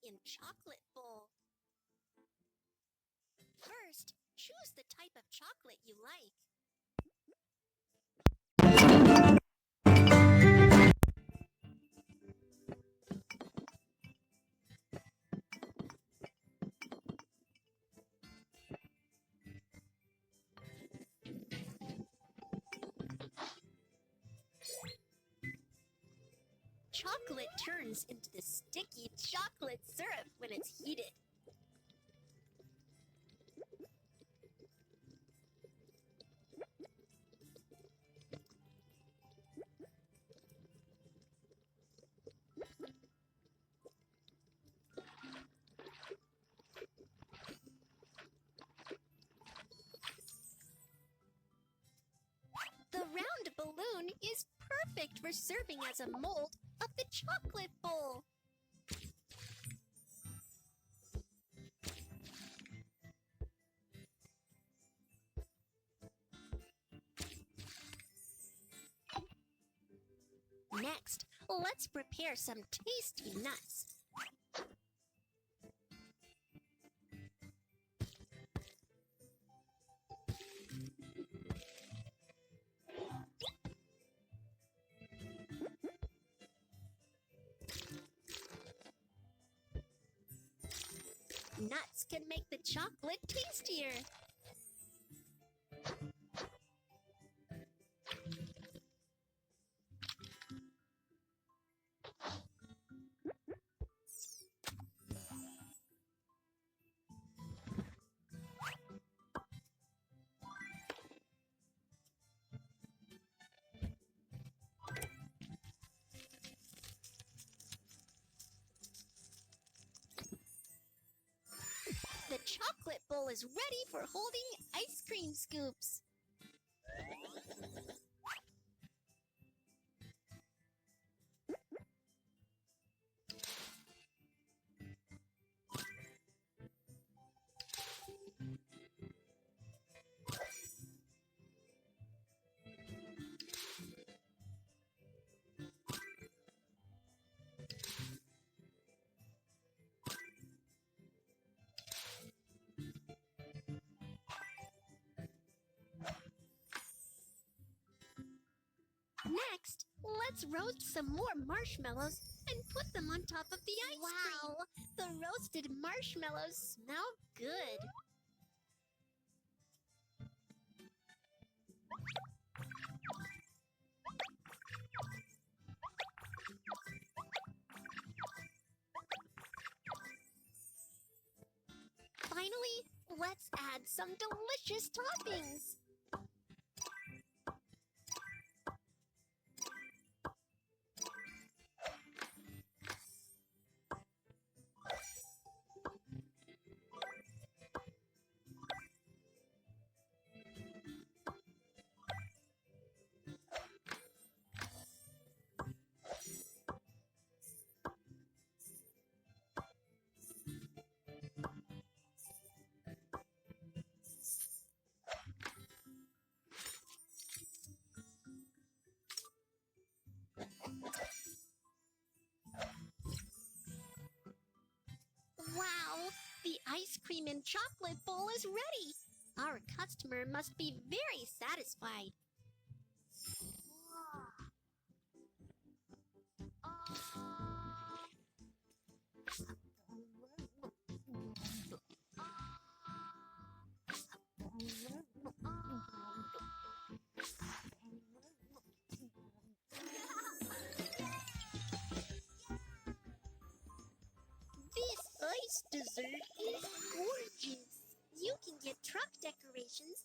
in chocolate bowl. First, choose the type of chocolate you like. Chocolate turns into the sticky chocolate syrup when it's heated. The round balloon is perfect for serving as a mold of the chocolate bowl. Next, let's prepare some tasty nuts. Nuts can make the chocolate tastier. The chocolate bowl is ready for holding ice cream scoops. Next, let's roast some more marshmallows and put them on top of the ice cream. Wow, the roasted marshmallows smell good. Finally, let's add some delicious toppings. Wow, the ice cream and chocolate bowl is ready. Our customer must be very satisfied. This ice dessert is gorgeous. You can get truck decorations